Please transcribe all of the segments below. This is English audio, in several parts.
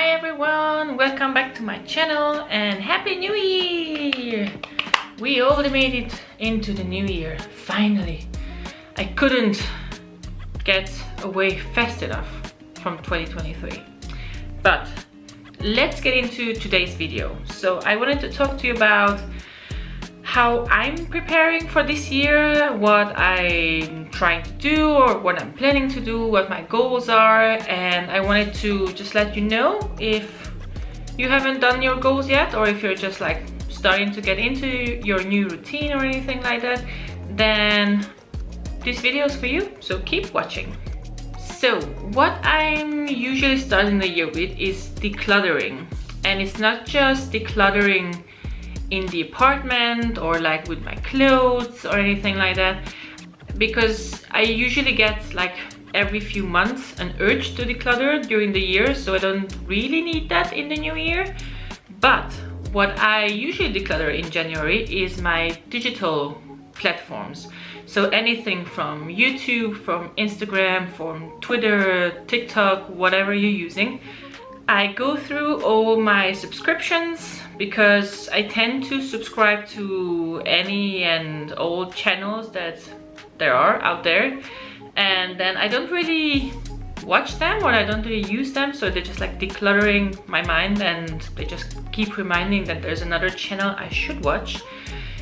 Hi everyone, welcome back to my channel and Happy New Year! We all made it into the new year, finally. I couldn't get away fast enough from 2023. But let's get into today's video. So I wanted to talk to you about how I'm preparing for this year, what I'm trying to do or what I'm planning to do, what my goals are, and I wanted to just let you know if you haven't done your goals yet, or if you're just like starting to get into your new routine or anything like that, then this video is for you, so keep watching. So what I'm usually starting the year with is decluttering, and it's not just decluttering in the apartment or like with my clothes or anything like that, because I usually get like every few months an urge to declutter during the year, so I don't really need that in the new year. But what I usually declutter in January is my digital platforms, so anything from YouTube, from Instagram, from Twitter, TikTok, whatever you're using. I go through all my subscriptions because I tend to subscribe to any and all channels that there are out there, and then I don't really watch them or I don't really use them, so they're just like decluttering my mind and they just keep reminding that there's another channel I should watch.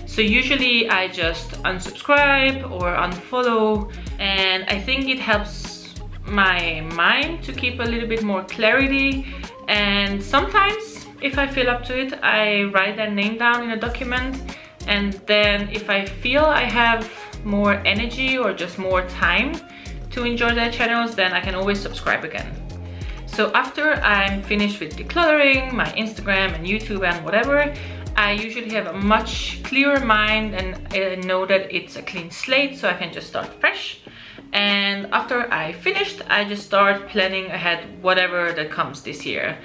So usually I just unsubscribe or unfollow, and I think it helps my mind to keep a little bit more clarity. And sometimes if I feel up to it, I write their name down in a document, and then if I feel I have more energy or just more time to enjoy their channels, then I can always subscribe again. So after I'm finished with decluttering my Instagram and YouTube and whatever, I usually have a much clearer mind and know that it's a clean slate, so I can just start fresh. And after I finished, I just start planning ahead whatever that comes this year.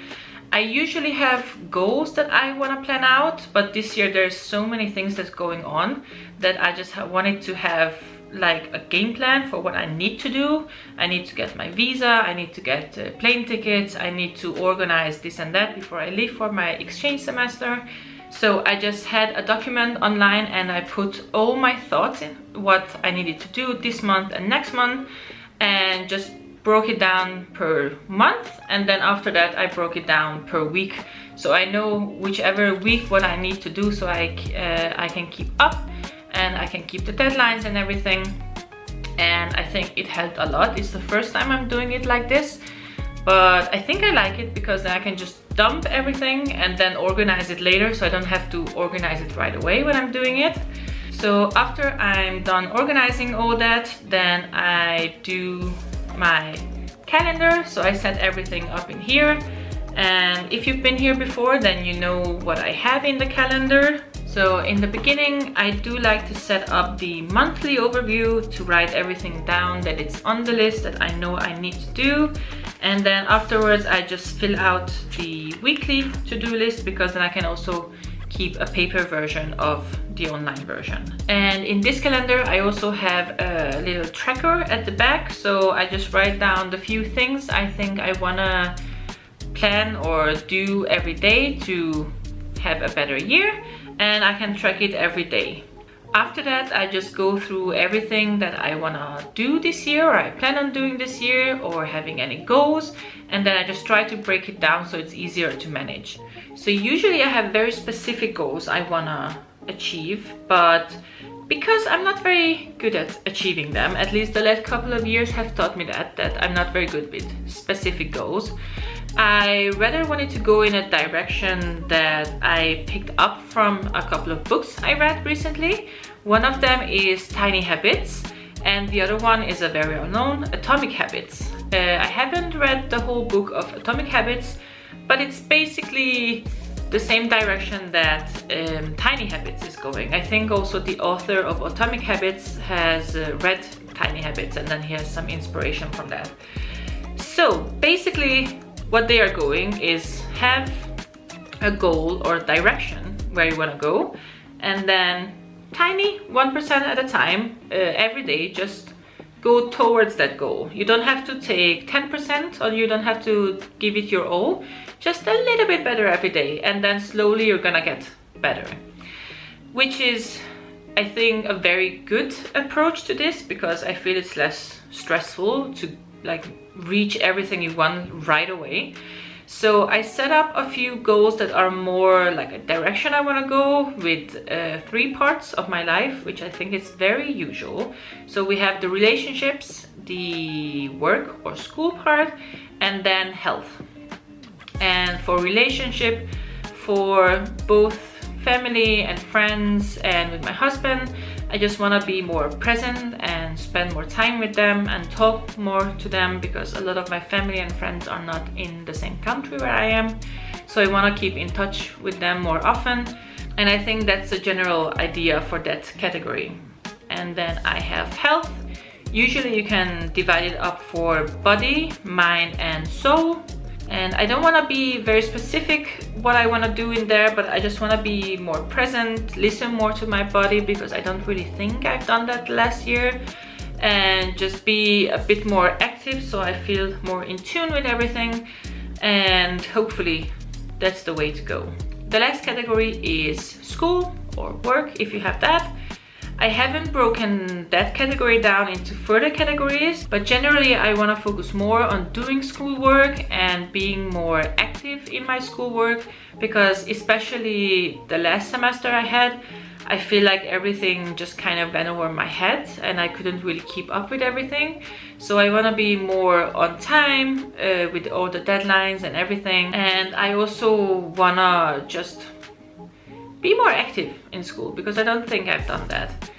I usually have goals that I want to plan out, but this year there's so many things that's going on that I just wanted to have like a game plan for what I need to do. I need to get my visa, I need to get plane tickets, I need to organize this and that before I leave for my exchange semester. So I just had a document online and I put all my thoughts in what I needed to do this month and next month, and just broke it down per month, and then after that I broke it down per week, so I know whichever week what I need to do, so I can keep up and I can keep the deadlines and everything. And I think it helped a lot. It's the first time I'm doing it like this, but I think I like it because then I can just dump everything and then organize it later, so I don't have to organize it right away when I'm doing it. So after I'm done organizing all that, then I do my calendar, so I set everything up in here. And if you've been here before, then you know what I have in the calendar. So in the beginning, I do like to set up the monthly overview, to write everything down that it's on the list that I know I need to do. And then afterwards, I just fill out the weekly to-do list, because then I can also keep a paper version of the online version. And in this calendar, I also have a little tracker at the back. So I just write down the few things I think I wanna plan or do every day to have a better year, and I can track it every day. After that, I just go through everything that I wanna do this year, or I plan on doing this year, or having any goals, and then I just try to break it down so it's easier to manage. So usually I have very specific goals I wanna achieve, but because I'm not very good at achieving them, at least the last couple of years have taught me that I'm not very good with specific goals. I rather wanted to go in a direction that I picked up from a couple of books I read recently. One of them is Tiny Habits, and the other one is a very well-known, Atomic Habits. I haven't read the whole book of Atomic Habits, but it's basically the same direction that Tiny Habits is going. I think also the author of Atomic Habits has read Tiny Habits, and then he has some inspiration from that. So basically, what they are going is have a goal or direction where you want to go, and then tiny 1% at a time every day, just go towards that goal. You don't have to take 10% or you don't have to give it your all, just a little bit better every day, and then slowly you're gonna get better. Which is, I think, a very good approach to this, because I feel it's less stressful to like reach everything you want right away. So I set up a few goals that are more like a direction I want to go with 3 parts of my life, which I think is very usual. So we have the relationships, the work or school part, and then health. And for relationship, for both family and friends and with my husband, I just want to be more present and spend more time with them and talk more to them, because a lot of my family and friends are not in the same country where I am. So I want to keep in touch with them more often. And I think that's a general idea for that category. And then I have health. Usually you can divide it up for body, mind and soul. And I don't want to be very specific what I want to do in there, but I just want to be more present, listen more to my body, because I don't really think I've done that last year, and just be a bit more active so I feel more in tune with everything, and hopefully that's the way to go. The last category is school or work, if you have that. I haven't broken that category down into further categories, but generally I want to focus more on doing schoolwork and being more active in my schoolwork, because especially the last semester I had, I feel like everything just kind of went over my head and I couldn't really keep up with everything. So I want to be more on time with all the deadlines and everything, and I also want to just be more active in school, because I don't think I've done that.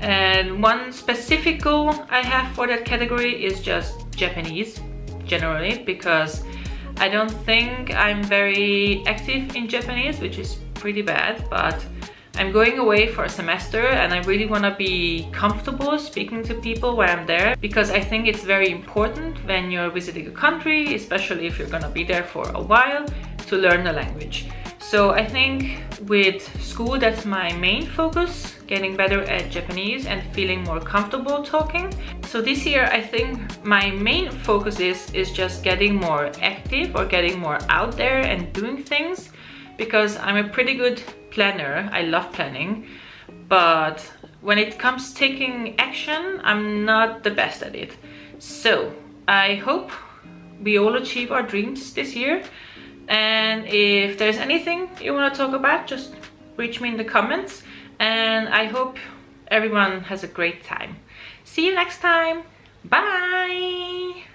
And one specific goal I have for that category is just Japanese, generally, because I don't think I'm very active in Japanese, which is pretty bad, but I'm going away for a semester and I really want to be comfortable speaking to people while I'm there, because I think it's very important when you're visiting a country, especially if you're gonna be there for a while, to learn the language. So I think with school, that's my main focus, getting better at Japanese and feeling more comfortable talking. So this year, I think my main focus is just getting more active or getting more out there and doing things, because I'm a pretty good planner. I love planning, but when it comes to taking action, I'm not the best at it. So I hope we all achieve our dreams this year. And if there's anything you want to talk about, just reach me in the comments. And I hope everyone has a great time. See you next time. Bye!